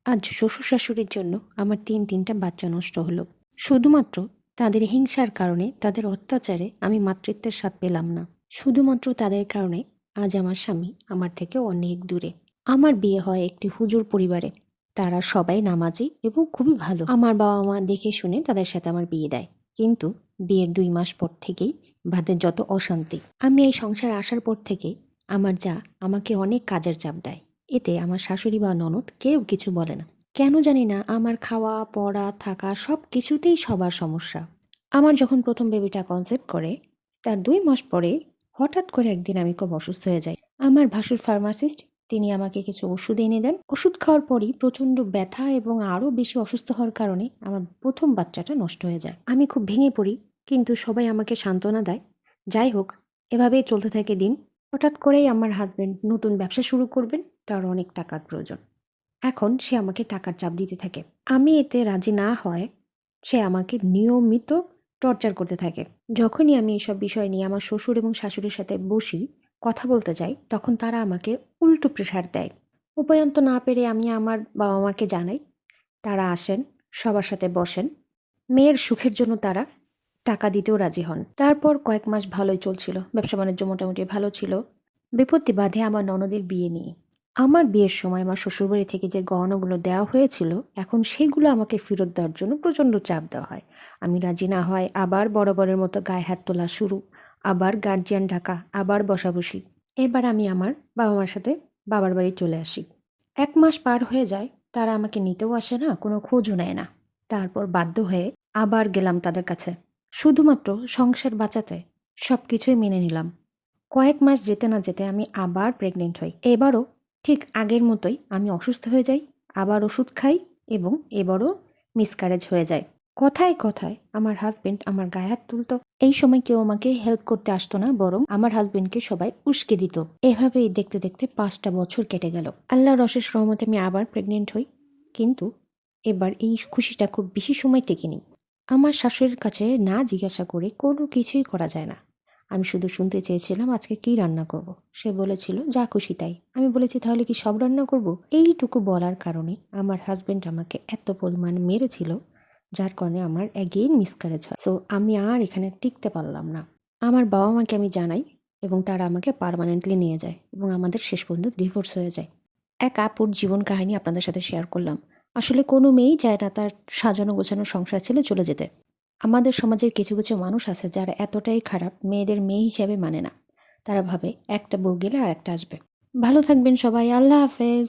আজ শ্বশুর-শাশুড়ির জন্য আমার ৩টা বাচ্চা নষ্ট হলো। শুধুমাত্র তাদের হিংসার কারণে, তাদের অত্যাচারে আমি মাতৃত্বের স্বাদ পেলাম না। শুধুমাত্র তাদের কারণে আজ আমার স্বামী আমার থেকে অনেক দূরে। আমার বিয়ে হয় একটি হুজুর পরিবারে। তারা সবাই নামাজি এবং খুবই ভালো। আমার বাবা-মা দেখে শুনে তাদের সাথে আমার বিয়ে দেয়। কিন্তু বিয়ের ২ মাস পর থেকেই বাধে যত অশান্তি। আমি এই সংসারে আসার পর থেকেই আমার যা আমাকে অনেক কাজের চাপ দেয়। এতে আমার শাশুড়ি বা ননদ কেউ কিছু বলে না। কেন জানি না আমার খাওয়া, পড়া, থাকা সব কিছুতেই সবার সমস্যা। আমার যখন ১ম বেবিটা কনসেপ্ট করে, তার ২ মাস পরে হঠাৎ করে একদিন আমি খুব অসুস্থ হয়ে যাই। আমার ভাসুর ফার্মাসিস্ট, তিনি আমাকে কিছু ওষুধ এনে দেন। ওষুধ খাওয়ার পরই প্রচণ্ড ব্যথা এবং আরও বেশি অসুস্থ হওয়ার কারণে আমার ১ম বাচ্চাটা নষ্ট হয়ে যায়। আমি খুব ভেঙে পড়ি, কিন্তু সবাই আমাকে সান্ত্বনা দেয়। যাই হোক, এভাবেই চলতে থাকে দিন। হঠাৎ করেই আমার হাসব্যান্ড নতুন ব্যবসা শুরু করবেন, তার অনেক টাকার প্রয়োজন। এখন সে আমাকে টাকার চাপ দিতে থাকে। আমি এতে রাজি না হওয়ায় সে আমাকে নিয়মিত টর্চার করতে থাকে। যখনই আমি এসব বিষয় নিয়ে আমার শ্বশুর এবং শাশুড়ির সাথে বসি, কথা বলতে যাই, তখন তারা আমাকে উল্টো প্রেশার দেয়। উপায়ন্ত না পেরে আমি আমার বাবা-মাকে জানাই। তারা আসেন, সবার সাথে বসেন। মেয়ের সুখের জন্য তারা টাকা দিতেও রাজি হন। তারপর কয়েক মাস ভালোই চলছিল। ব্যবসা-বাণিজ্য মোটামুটি ভালো ছিল। বিপত্তি বাধে আমার ননদের বিয়ে নিয়ে। আমার বিয়ের সময় আমার শ্বশুরবাড়ি থেকে যে গহনাগুলো দেওয়া হয়েছিল, এখন সেগুলো আমাকে ফেরত দেওয়ার জন্য প্রচণ্ড চাপ দেওয়া হয়। আমি রাজি না হওয়ায় আবার বরাবরের মতো গায়ে হাত তোলা শুরু, আবার গার্জিয়ান ডাকা, আবার বসাবসি। এবার আমি আমার বাবা-মার সাথে বাবার বাড়ি চলে আসি। ১ মাস পার হয়ে যায়, তারা আমাকে নিতেও আসে না, কোনো খোঁজও নেয় না। তারপর বাধ্য হয়ে আবার গেলাম তাদের কাছে। শুধুমাত্র সংসার বাঁচাতে সবকিছুই মেনে নিলাম। কয়েক মাস যেতে না যেতে আমি আবার প্রেগনেন্ট হই। এবারও ঠিক আগের মতোই আমি অসুস্থ হয়ে যাই, আবার ওষুধ খাই এবং এবারও মিসক্যারেজ হয়ে যায়। কথায় কথায় আমার হাসব্যান্ড আমার গায়ে হাত তুলত। এই সময় কেউ আমাকে হেল্প করতে আসতো না, বরং আমার হাসব্যান্ডকে সবাই উস্কে দিত। এভাবেই দেখতে দেখতে ৫টা বছর কেটে গেল। আল্লাহর অশেষ রহমতে আমি আবার প্রেগনেন্ট হই। কিন্তু এবার এই খুশিটা খুব বেশি সময় টেকেনি। আমার শাশুড়ির কাছে না জিজ্ঞাসা করে কোনো কিছুই করা যায় না। আমি শুধু শুনতে চেয়েছিলাম আজকে কী রান্না করব। সে বলেছিল যা খুশি তাই। আমি বলেছি তাহলে কি সব রান্না করব? এইটুকু বলার কারণে আমার হাসব্যান্ড আমাকে এত পরিমাণ মেরেছিল, যার কারণে আমার অ্যাগেইন মিসক্যারেজ হয়। সো আমি আর এখানে টিকতে পারলাম না। আমার বাবা-মাকে আমি জানাই এবং তারা আমাকে পার্মানেন্টলি নিয়ে যায় এবং আমাদের শেষ পর্যন্ত ডিভোর্স হয়ে যায়। এক আপুর জীবন কাহিনী আপনাদের সাথে শেয়ার করলাম। আসলে কোনো মেয়েই চায় না তার সাজানো গোছানো সংসার ছেড়ে চলে যেতে। আমাদের সমাজের কিছু কিছু মানুষ আছে যারা এতটাই খারাপ, মেয়েদের মেয়ে হিসেবে মানে না। তারা ভাবে একটা বউ গেলে আর একটা আসবে। ভালো থাকবেন সবাই। আল্লাহ হাফেজ।